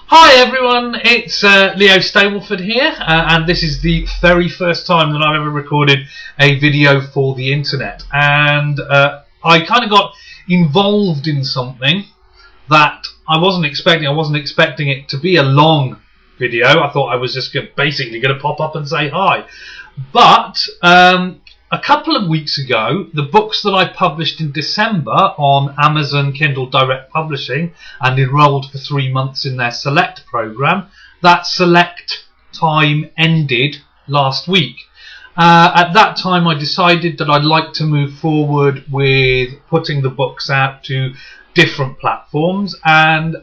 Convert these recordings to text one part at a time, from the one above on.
Hi everyone, it's Leo Stableford here, and this is the very first time that I've ever recorded a video for the internet. And I kind of got involved in something that I wasn't expecting. I wasn't expecting it to be a long video. I thought I was just basically going to pop up and say hi. But a couple of weeks ago, the books that I published in December on Amazon Kindle Direct Publishing and enrolled for 3 months in their Select program, that Select time ended last week. At that time, I decided that I'd like to move forward with putting the books out to different platforms, and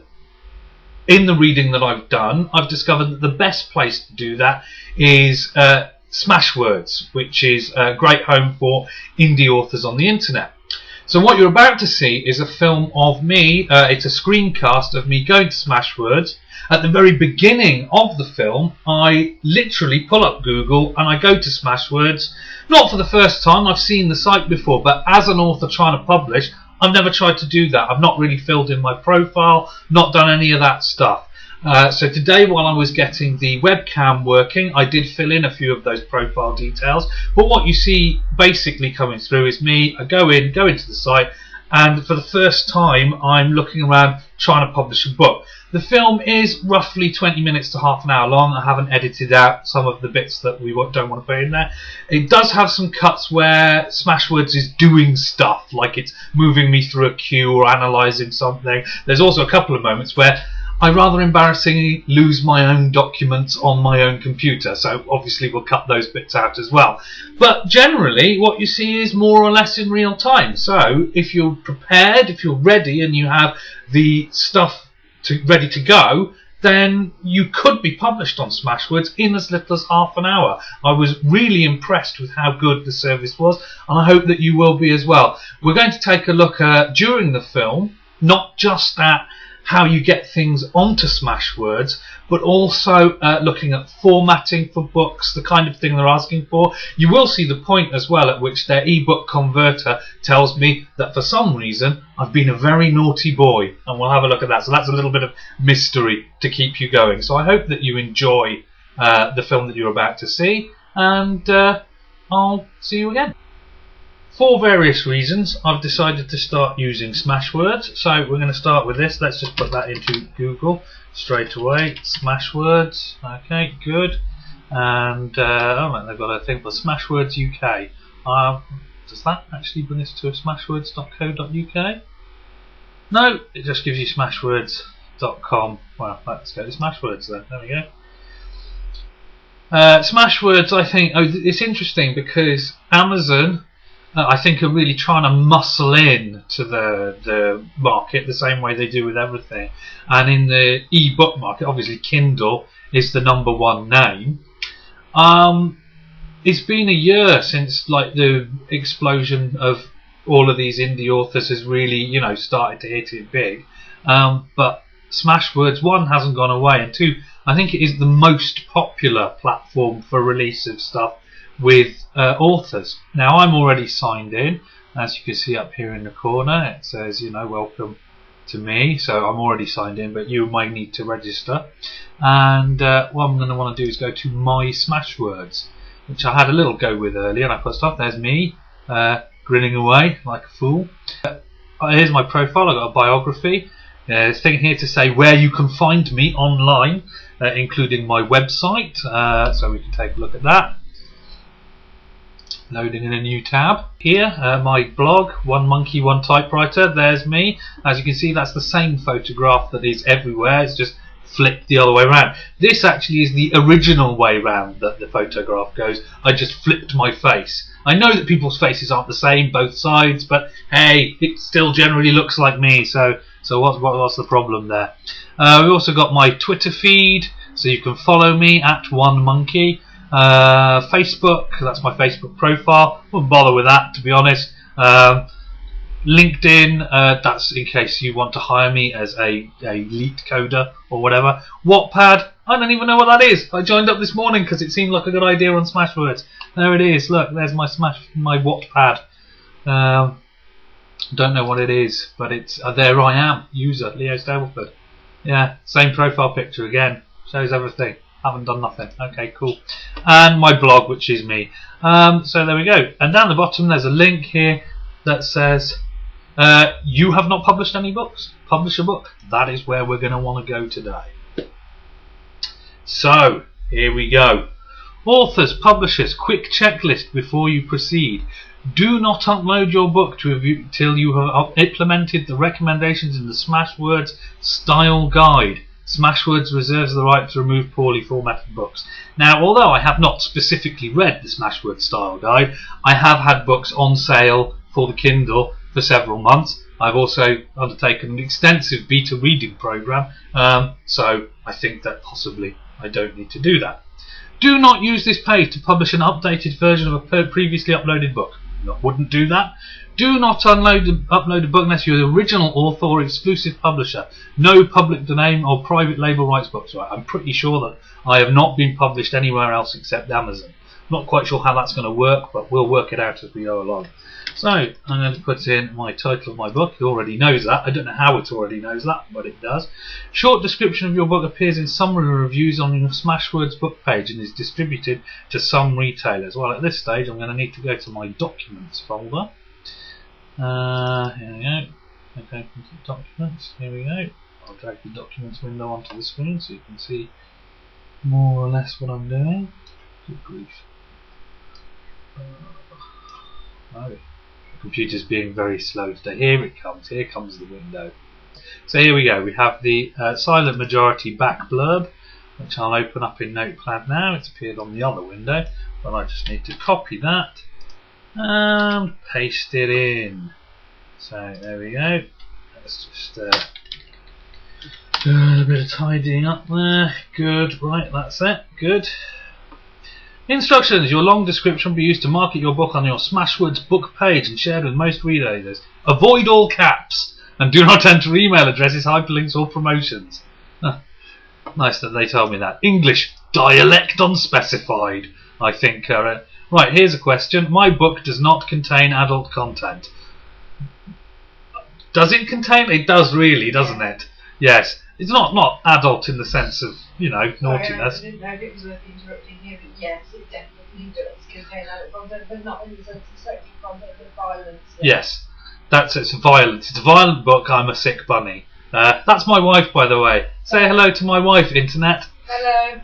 in the reading that I've done, I've discovered that the best place to do that is Smashwords, which is a great home for indie authors on the internet. So what you're about to see is a film of me, it's a screencast of me going to Smashwords. At the very beginning of the film, I literally pull up Google and I go to Smashwords. Not for the first time, I've seen the site before, but as an author trying to publish, I've never tried to do that. I've not really filled in my profile, not done any of that stuff. So today, while I was getting the webcam working, I did fill in a few of those profile details. But what you see basically coming through is me. I go into the site, and for the first time, I'm looking around trying to publish a book. The film is roughly 20 minutes to half an hour long. I haven't edited out some of the bits that we don't want to put in there. It does have some cuts where Smashwords is doing stuff, like it's moving me through a queue or analysing something. There's also a couple of moments where I rather embarrassingly lose my own documents on my own computer, so obviously we'll cut those bits out as well. But generally what you see is more or less in real time. So if you're prepared, if you're ready and you have the stuff ready to go, then you could be published on Smashwords in as little as half an hour. I was really impressed with how good the service was, and I hope that you will be as well. We're going to take a look during the film, not just at how you get things onto Smashwords, but also looking at formatting for books, the kind of thing they're asking for. You will see the point as well at which their ebook converter tells me that for some reason I've been a very naughty boy, and we'll have a look at that. So that's a little bit of mystery to keep you going. So I hope that you enjoy the film that you're about to see, and I'll see you again. For various reasons, I've decided to start using Smashwords. So we're going to start with this. Let's just put that into Google straight away. Smashwords. Okay, good. And oh, they've got a thing for Smashwords UK. Does that actually bring us to smashwords.co.uk? No, it just gives you smashwords.com. Well, let's go to Smashwords then. There we go. Smashwords, I think, it's interesting because Amazon, I think, are really trying to muscle in to the market the same way they do with everything. And in the e-book market, obviously Kindle is the #1 name. It's been a year since like the explosion of all of these indie authors has really, started to hit it big. But Smashwords, 1, hasn't gone away, and 2, I think it is the most popular platform for release of stuff with authors. Now I'm already signed in, as you can see up here in the corner. It says, welcome to me, so I'm already signed in, but you might need to register. And what I'm going to want to do is go to my Smashwords, which I had a little go with earlier, and I put stuff. There's me grinning away like a fool. Here's my profile. I've got a biography. There's a thing here to say where you can find me online, including my website, so we can take a look at that. Loading in a new tab here, my blog, One Monkey, One Typewriter. There's me. As you can see, that's the same photograph that is everywhere. It's just flipped the other way around. This actually is the original way round that the photograph goes. I just flipped my face. I know that people's faces aren't the same both sides, but hey, it still generally looks like me. So what's the problem there? We also got my Twitter feed, so you can follow me at One Monkey. Facebook, that's my Facebook profile. Wouldn't bother with that, to be honest. LinkedIn, that's in case you want to hire me as a lead coder or whatever. Wattpad, I don't even know what that is. I joined up this morning because it seemed like a good idea on Smashwords. There it is. Look, there's my Wattpad. Don't know what it is, but it's there. I am user Leo Stableford. Yeah, same profile picture again. Shows everything. Haven't done nothing. Okay, cool. And my blog, which is me. So there we go. And down the bottom there's a link here that says you have not published any books. Publish a book. That is where we're going to want to go today. So here we go. Authors, publishers, quick checklist before you proceed. Do not upload your book till you have implemented the recommendations in the Smashwords style guide. Smashwords reserves the right to remove poorly formatted books. Now, although I have not specifically read the Smashwords style guide, I have had books on sale for the Kindle for several months. I've also undertaken an extensive beta reading program, so I think that possibly I don't need to do that. Do not use this page to publish an updated version of a previously uploaded book. Wouldn't do that. Do not upload a book unless you're the original author or exclusive publisher. No public domain or private label rights books. Right, I'm pretty sure that I have not been published anywhere else except Amazon. Not quite sure how that's going to work, but we'll work it out as we go along. So I'm going to put in my title of my book. He already knows that. I don't know how it already knows that, but it does. Short description of your book appears in summary reviews on your Smashwords book page and is distributed to some retailers. Well, at this stage I'm going to need to go to my documents folder. Here we go. Okay, documents. Here we go. I'll drag the documents window onto the screen so you can see more or less what I'm doing. Good grief. Oh, the computer's being very slow today. Here it comes. Here comes the window. So here we go. We have the silent majority back blurb, which I'll open up in Notepad now. It's appeared on the other window, but I just need to copy that and paste it in. So there we go. Let's just do a bit of tidying up there. Good. Right, that's it. Good. Instructions. Your long description will be used to market your book on your Smashwords book page and shared with most readers. Avoid all caps and do not enter email addresses, hyperlinks or promotions. Nice that they told me that. English. Dialect unspecified, I think. Right, here's a question. My book does not contain adult content. Does it contain? It does really, doesn't it? Yes. It's not adult in the sense of, you know, naughtiness. I didn't know if it was worth interrupting you, but yes, it definitely does contain adult content, but not in the sense of sexual content, but violence. Yes, it's violence. It's a violent book. I'm a sick bunny. That's my wife, by the way. Say hello to my wife, Internet. Hello.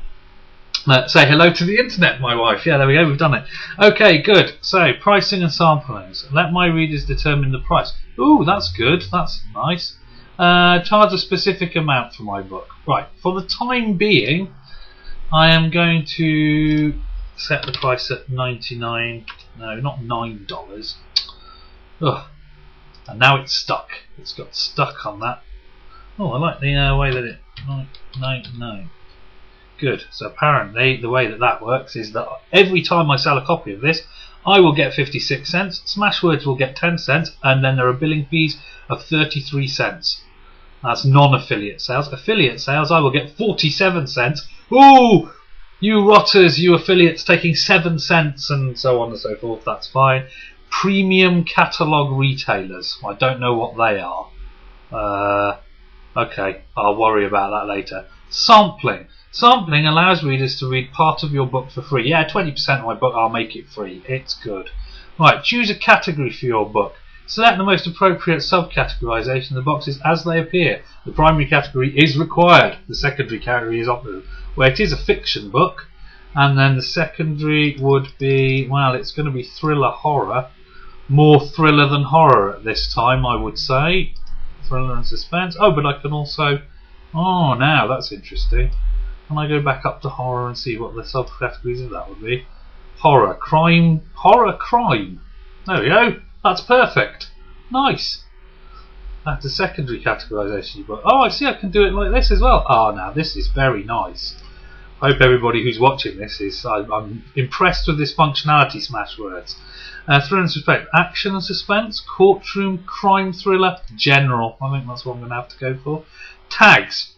Say hello to the Internet, my wife. Yeah, there we go. We've done it. Okay, good. So, pricing and samplings. Let my readers determine the price. Ooh, that's good. That's nice. Charge a specific amount for my book. Right, for the time being, I am going to set the price at $99. No, not $9. Ugh. And now it's stuck. It's got stuck on that. Oh, I like the way that it. No. Good. So apparently, the way that works is that every time I sell a copy of this, I will get 56 cents. Smashwords will get 10 cents, and then there are billing fees of 33 cents. That's non-affiliate sales. Affiliate sales, I will get 47 cents. Ooh! You rotters, you affiliates taking 7 cents and so on and so forth. That's fine. Premium catalogue retailers. I don't know what they are. Okay, I'll worry about that later. Sampling. Sampling allows readers to read part of your book for free. Yeah, 20% of my book, I'll make it free. It's good. Right, choose a category for your book. Select the most appropriate subcategorization of the boxes as they appear. The primary category is required. The secondary category is optional. Well, it is a fiction book. And then the secondary would be, well, it's going to be thriller horror. More thriller than horror at this time, I would say. Thriller and suspense. Oh, but I can also... Oh, now that's interesting. Can I go back up to horror and see what the subcategories of that would be? Horror, crime. Horror, crime. There we go. That's perfect. Nice. That's a secondary categorization. But oh, I see. I can do it like this as well. Oh, now this is very nice. I hope everybody who's watching this is. I'm impressed with this functionality. Smashwords. Thriller and suspense, action and suspense, courtroom, crime thriller, general. I think that's what I'm going to have to go for. Tags.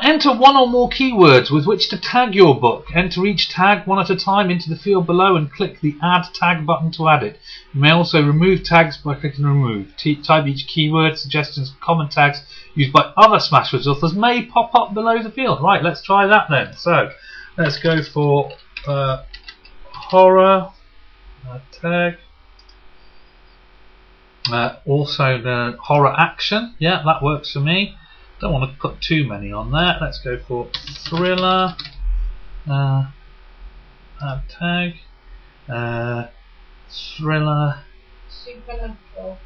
Enter one or more keywords with which to tag your book. Enter each tag one at a time into the field below and click the Add Tag button to add it. You may also remove tags by clicking Remove. Type each keyword. Suggestions for common tags used by other Smashwords authors may pop up below the field. Right, let's try that then. So, let's go for horror tag. Also the horror action. Yeah, that works for me. Don't want to put too many on there. Let's go for thriller. Add tag. Thriller. Supernatural.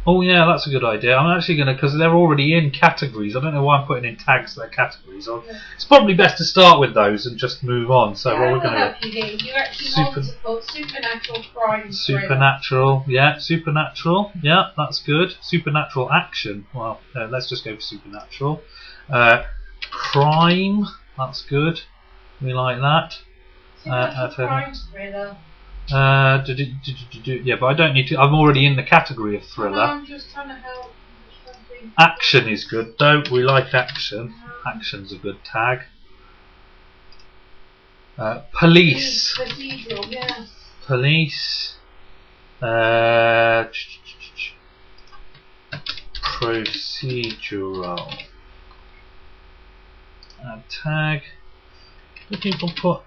Oh yeah, that's a good idea. I'm actually going to, because they're already in categories. I don't know why I'm putting in tags that are categories. It's probably best to start with those and just move on. So what we're going to do. You actually want to put supernatural crime. Supernatural, yeah, supernatural, yeah, that's good. Supernatural action. Well, let's just go for supernatural. Crime, that's good. We like that. Crime thriller. Yeah, but I don't need to. I'm already in the category of thriller. No, I'm just trying to help. Action is good, though. We like action. Action's a good tag. Police. Procedural, yes. Police. Procedural. Tag. Do people put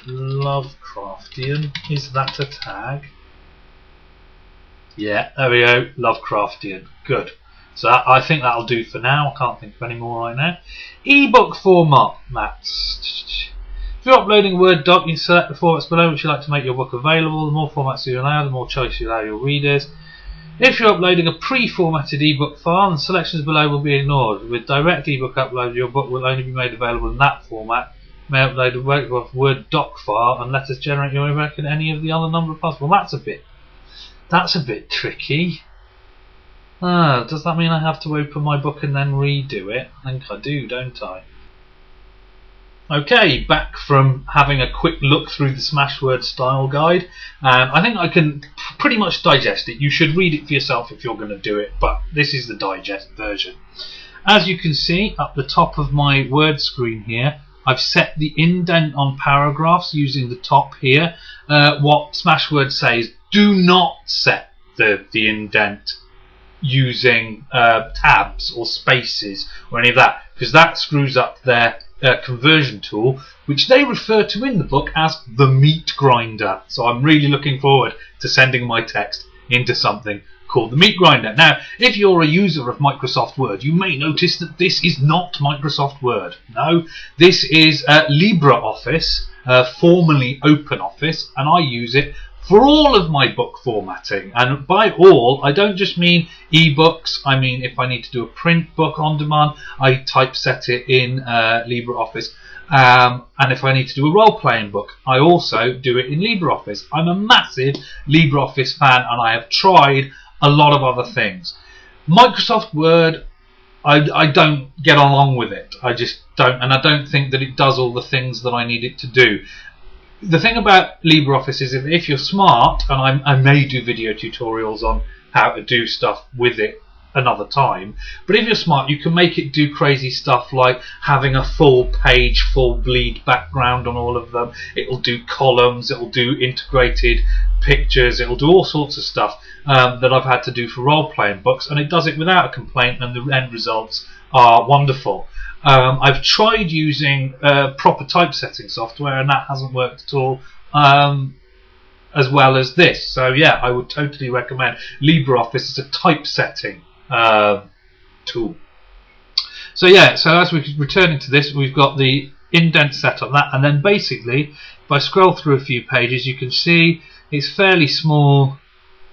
Lovecraftian? Is that a tag? Yeah, there we go. Lovecraftian. Good. So I think that'll do for now. I can't think of any more right now. Ebook format. If you're uploading a Word doc, you select the formats below which you'd like to make your book available. The more formats you allow, the more choice you allow your readers. If you're uploading a pre-formatted ebook file, the selections below will be ignored. With direct ebook upload, your book will only be made available in that format. You may upload a Word doc file and let us generate your ebook in any of the other number of files. Well, that's a bit tricky. Does that mean I have to open my book and then redo it? I think I do, don't I? Okay, back from having a quick look through the Smashwords style guide. I think I can pretty much digest it. You should read it for yourself if you're going to do it, but this is the digest version. As you can see up the top of my Word screen here, I've set the indent on paragraphs using the top here. What Smashwords says, do not set the indent using tabs or spaces or any of that, because that screws up their conversion tool, which they refer to in the book as the meat grinder. So I'm really looking forward to sending my text into something called the meat grinder. Now, if you're a user of Microsoft Word, you may notice that this is not Microsoft Word. No, this is LibreOffice, formerly OpenOffice, and I use it for all of my book formatting. And by all, I don't just mean ebooks. I mean, if I need to do a print book on demand, I typeset it in LibreOffice. And if I need to do a role-playing book, I also do it in LibreOffice. I'm a massive LibreOffice fan, and I have tried a lot of other things. Microsoft Word, I don't get along with it. I just don't, and I don't think that it does all the things that I need it to do. The thing about LibreOffice is if you're smart, and I may do video tutorials on how to do stuff with it another time, but if you're smart, you can make it do crazy stuff like having a full page, full bleed background on all of them. It'll do columns, it'll do integrated pictures, it'll do all sorts of stuff that I've had to do for role-playing books, and it does it without a complaint, and the end results are wonderful. I've tried using proper typesetting software, and that hasn't worked at all as well as this. So yeah, I would totally recommend LibreOffice as a typesetting tool. So yeah, so as we return into this, we've got the indent set on that, and then basically, if I scroll through a few pages, you can see it's fairly small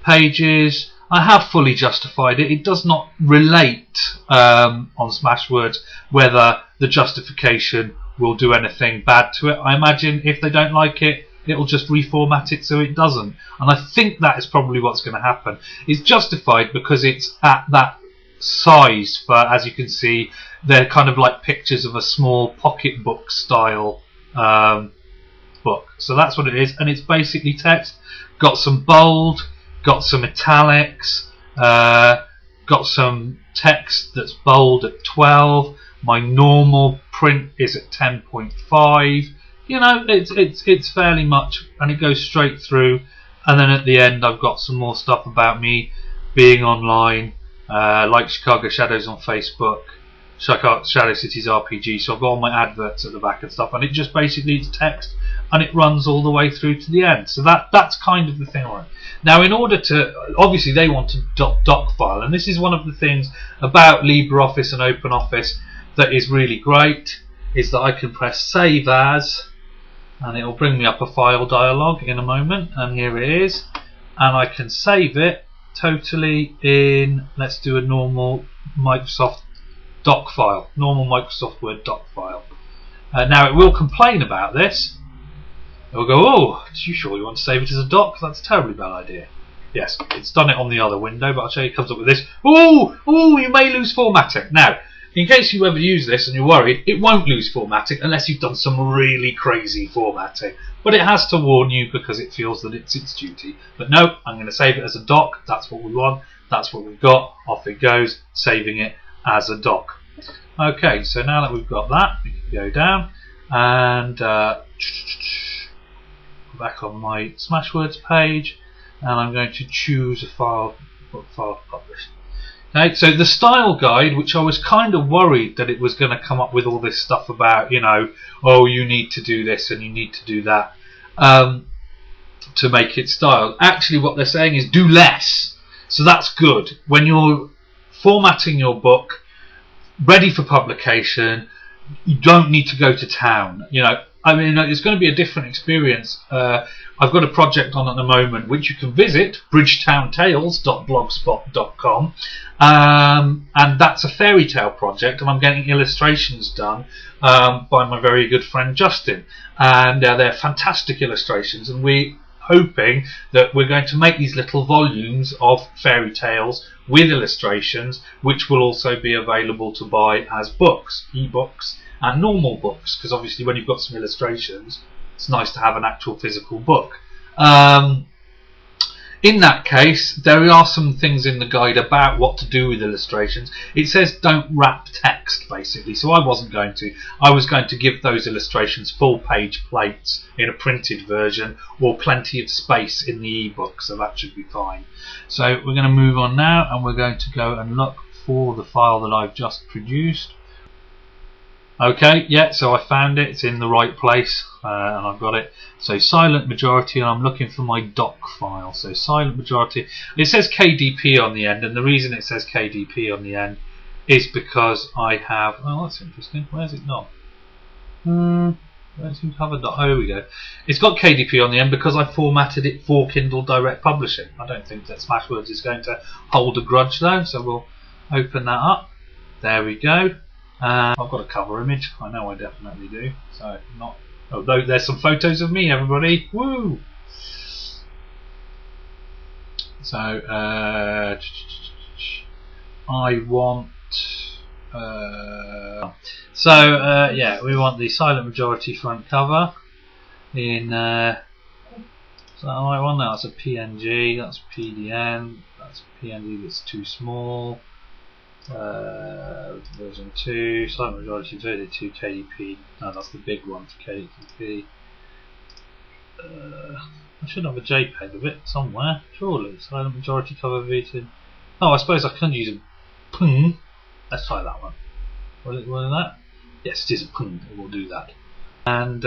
pages. I have fully justified it. It does not relate on Smashwords whether the justification will do anything bad to it. I imagine if they don't like it, it'll just reformat it so it doesn't. And I think that is probably what's going to happen. It's justified because it's at that size for, as you can see, they're kind of like pictures of a small pocketbook style book. So that's what it is, and it's basically text. Got some bold, got some italics, got some text that's bold at 12, My normal print is at 10.5. You know, it's fairly much, and it goes straight through. And then at the end, I've got some more stuff about me being online, like Chicago Shadows on Facebook, Shadow Cities RPG. So I've got all my adverts at the back and stuff, and it just basically is text, and it runs all the way through to the end. So that's kind of the thing on it. Now, in order to, obviously they want a doc file, and this is one of the things about LibreOffice and OpenOffice that is really great, is that I can press Save As, and it will bring me up a file dialog in a moment, and here it is, and I can save it totally in, let's do a normal Microsoft doc file, normal Microsoft Word doc file. Now it will complain about this. It will go, oh, are you sure you want to save it as a doc? That's a terribly bad idea. Yes, it's done it on the other window, but I'll show you it comes up with this. Oh, you may lose formatting. Now, in case you ever use this and you're worried, it won't lose formatting unless you've done some really crazy formatting. But it has to warn you because it feels that it's its duty. But no, I'm going to save it as a doc. That's what we want. That's what we've got. Off it goes, saving it as a doc. Okay, so now that we've got that, we can go down and back on my Smashwords page, and I'm going to choose a file to publish. Okay, so the style guide, which I was kind of worried that it was going to come up with all this stuff about, you know, oh, you need to do this and you need to do that to make it style. Actually, what they're saying is do less. So that's good. When you're formatting your book, ready for publication, you don't need to go to town. You know, I mean, it's going to be a different experience. I've got a project on at the moment which you can visit, bridgetowntales.blogspot.com, and that's a fairy tale project, and I'm getting illustrations done by my very good friend Justin, and they're fantastic illustrations, and we're hoping that we're going to make these little volumes of fairy tales with illustrations, which will also be available to buy as books, ebooks, and normal books, because obviously when you've got some illustrations, it's nice to have an actual physical book. In that case, there are some things in the guide about what to do with illustrations. It says don't wrap text, basically, so I wasn't going to. I was going to give those illustrations full page plates in a printed version, or plenty of space in the ebook, so that should be fine. So we're going to move on now, and we're going to go and look for the file that I've just produced. Okay, yeah, so I found it. It's in the right place, and I've got it. So Silent Majority, and I'm looking for my doc file. So Silent Majority. It says KDP on the end, and the reason it says KDP on the end is because I have. Oh, that's interesting. Where's it gone? Don't seem to have a dot. Oh, here we go. It's got KDP on the end because I formatted it for Kindle Direct Publishing. I don't think that Smashwords is going to hold a grudge though, so we'll open that up. There we go. I've got a cover image. I know I definitely do. So not. Oh, there's some photos of me, everybody. Woo! So I want. Yeah, we want the Silent Majority front cover in. Is that the right one? No, that's a PNG. That's PDN. That's a PNG that's too small. Version 2, Silent Majority 32 KDP. No, that's the big one for KDP. I should have a JPEG of it somewhere, surely. Silent Majority cover V2. Oh, I suppose I can use a PNG. Let's try that one. Was it one of that? Yes, it is a PNG. We'll do that. And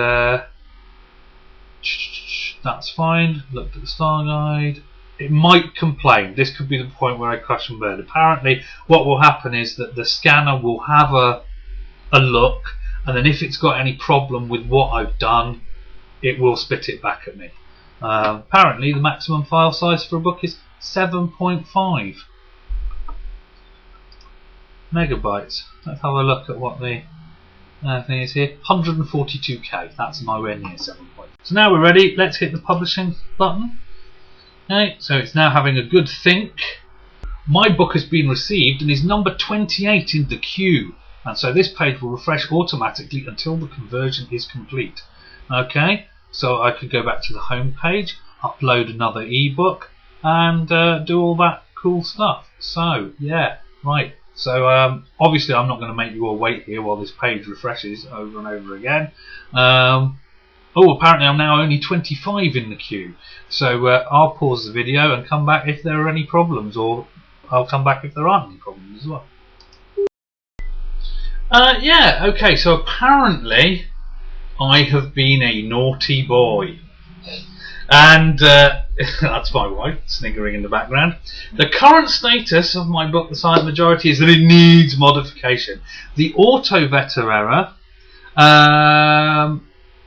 that's fine. Looked at the style guide. It might complain. This could be the point where I crash and burn. Apparently what will happen is that the scanner will have a look, and then if it's got any problem with what I've done, it will spit it back at me. Apparently the maximum file size for a book is 7.5 megabytes. Let's have a look at what the thing is here. 142k. That's nowhere near 7. So now we're ready. Let's hit the publishing button. Okay, so it's now having a good think. My book has been received and is number 28 in the queue, and so this page will refresh automatically until the conversion is complete. Okay, so I could go back to the home page, upload another ebook, and do all that cool stuff. So yeah, right, So obviously I'm not going to make you all wait here while this page refreshes over and over again. Oh, apparently I'm now only 25 in the queue. So I'll pause the video and come back if there are any problems, or I'll come back if there aren't any problems as well. Yeah, okay, so apparently I have been a naughty boy. And that's my wife sniggering in the background. The current status of my book, The Silent Majority, is that it needs modification. The auto-vetter error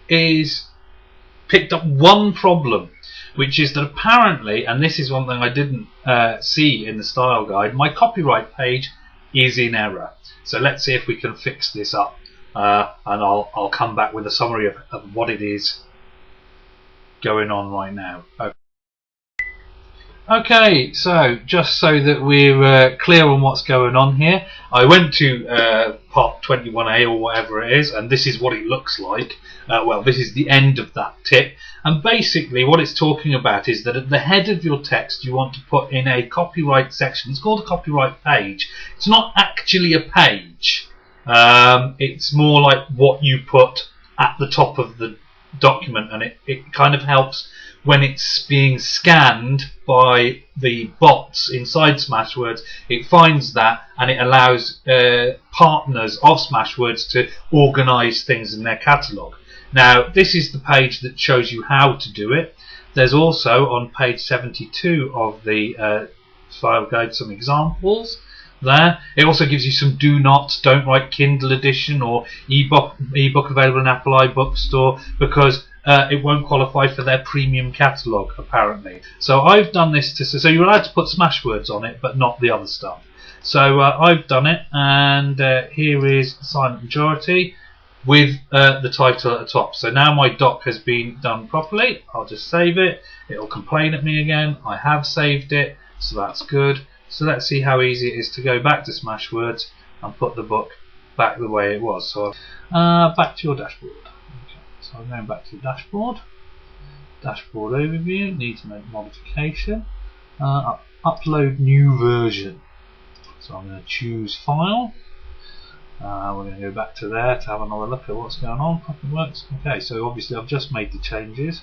is picked up one problem, which is that apparently, and this is one thing I didn't see in the style guide, my copyright page is in error. So let's see if we can fix this up, and I'll come back with a summary of what it is going on right now. Okay, so just so that we're clear on what's going on here, I went to part 21A or whatever it is, and this is what it looks like. Well, this is the end of that tip, and basically what it's talking about is that at the head of your text you want to put in a copyright section. It's called a copyright page. It's not actually a page. It's more like what you put at the top of the document, and it kind of helps when it's being scanned by the bots inside Smashwords. It finds that and it allows partners of Smashwords to organise things in their catalogue. Now this is the page that shows you how to do it. There's also on page 72 of the file guide some examples there. It also gives you some do nots. Don't write Kindle edition or ebook available in Apple iBookstore, because it won't qualify for their premium catalogue apparently. So I've done this so you're allowed to put Smashwords on it but not the other stuff. So I've done it, and here is Silent Majority with the title at the top. So now my doc has been done properly. I'll just save it. It'll complain at me again. I have saved it, so that's good. So let's see how easy it is to go back to Smashwords and put the book back the way it was. So back to your dashboard. Okay, so I'm going back to the dashboard. Dashboard overview, needs modification. Upload new version. So I'm going to choose file. We're going to go back to there to have another look at what's going on. Fucking works. Okay, so obviously I've just made the changes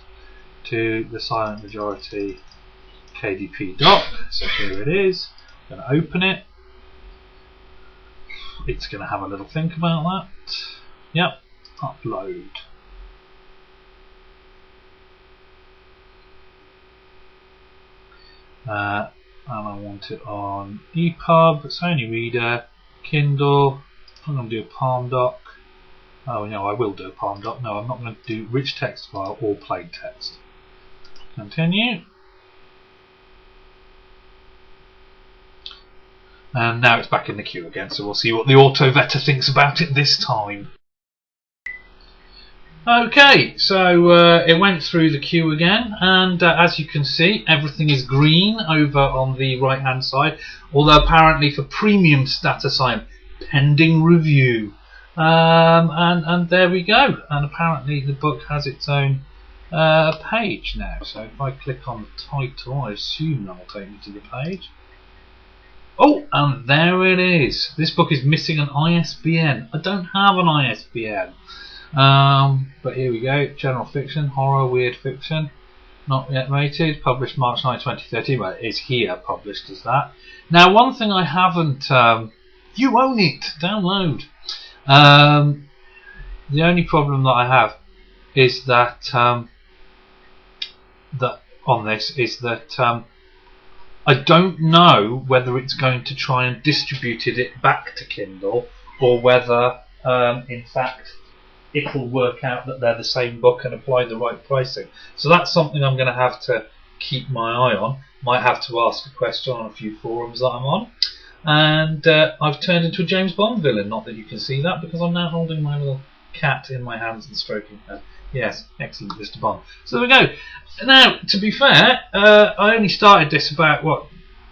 to the Silent Majority KDP doc. So here it is. I'm going to open it. It's going to have a little think about that. Yep, upload. And I want it on EPUB, Sony Reader, Kindle. I'm going to do a Palm doc. Oh no, I will do a Palm doc. No, I'm not going to do rich text file or plain text. Continue. And now it's back in the queue again, so we'll see what the auto-vetter thinks about it this time. Okay, so it went through the queue again, and as you can see, everything is green over on the right hand side, although apparently for premium status I am pending review. And there we go, and apparently the book has its own page now. So if I click on the title, I assume that will take me to the page. Oh, and there it is. This book is missing an ISBN. I don't have an ISBN. But here we go. General fiction, horror, weird fiction. Not yet rated. Published March 9, 2013. Well, it is here published as that. Now, one thing I haven't... you own it. Download. The only problem that I have is that... on this is that... I don't know whether it's going to try and distribute it back to Kindle, or whether, in fact, it'll work out that they're the same book and apply the right pricing. So that's something I'm going to have to keep my eye on. Might have to ask a question on a few forums that I'm on. And I've turned into a James Bond villain. Not that you can see that, because I'm now holding my little cat in my hands and stroking her. Yes, excellent, Mr. Bond. So there we go. Now, to be fair, I only started this about, what,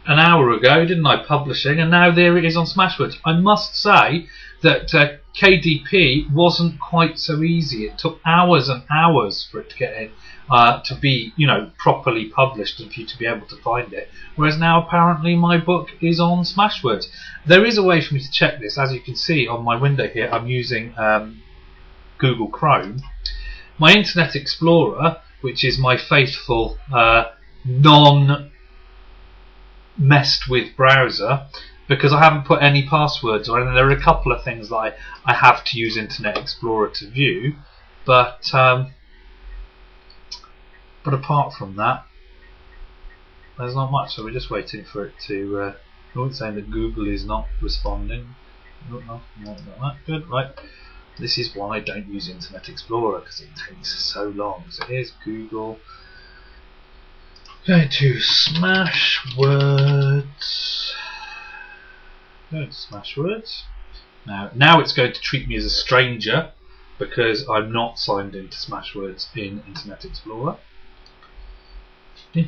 an hour ago, didn't I, publishing, and now there it is on Smashwords. I must say that KDP wasn't quite so easy. It took hours and hours for it to get in, to be, properly published and for you to be able to find it. Whereas now apparently my book is on Smashwords. There is a way for me to check this. As you can see on my window here, I'm using Google Chrome. My Internet Explorer, which is my faithful non-messed with browser, because I haven't put any passwords or anything. There are a couple of things that I have to use Internet Explorer to view, but apart from that, there's not much. So we're just waiting for it to. It's saying that Google is not responding. No, not that good. Right. This is why I don't use Internet Explorer, because it takes so long. So here's Google. Going to Smashwords. Going to Smashwords. Now it's going to treat me as a stranger because I'm not signed into Smashwords in Internet Explorer. I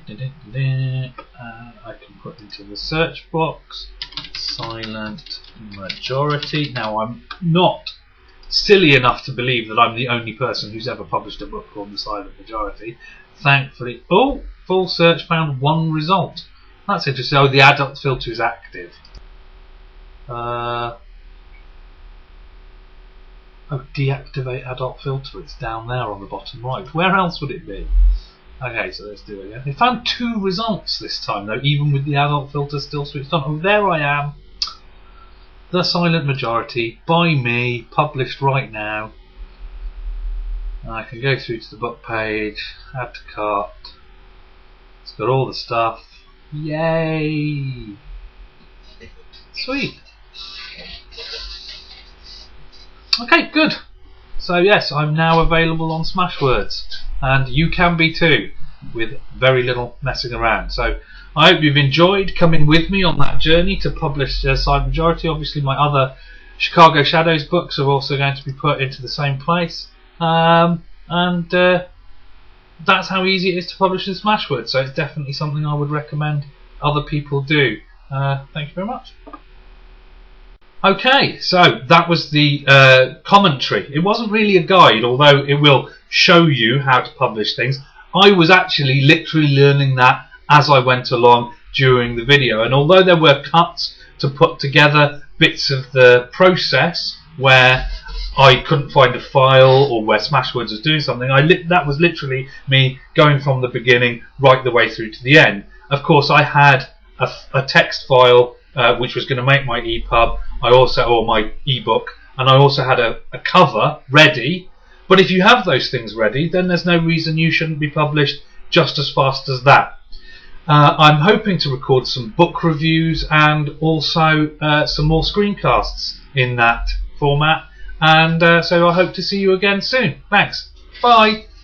can put into the search box silent majority. Now I'm not silly enough to believe that I'm the only person who's ever published a book called The Silent Majority. Thankfully, full search found one result. That's interesting. Oh, the adult filter is active. Deactivate adult filter. It's down there on the bottom right. Where else would it be? Okay, so let's do it again. They found 2 results this time, though, even with the adult filter still switched on. Oh, there I am. The Silent Majority, by me, published right now. I can go through to the book page, add to cart. It's got all the stuff. Yay! Sweet. Okay, good. So yes, I'm now available on Smashwords, and you can be too, with very little messing around. So I hope you've enjoyed coming with me on that journey to publish Silent Majority. Obviously my other Chicago Shadows books are also going to be put into the same place, and that's how easy it is to publish in Smashwords. So it's definitely something I would recommend other people do. Thank you very much. Okay, so that was the commentary. It wasn't really a guide, although it will show you how to publish things. I was actually literally learning that as I went along during the video, and although there were cuts to put together bits of the process where I couldn't find a file or where Smashwords was doing something, that was literally me going from the beginning right the way through to the end. Of course, I had a text file which was going to make my EPUB, or my ebook, and I also had a cover ready. But if you have those things ready, then there's no reason you shouldn't be published just as fast as that. I'm hoping to record some book reviews and also some more screencasts in that format, and so I hope to see you again soon. Thanks. Bye.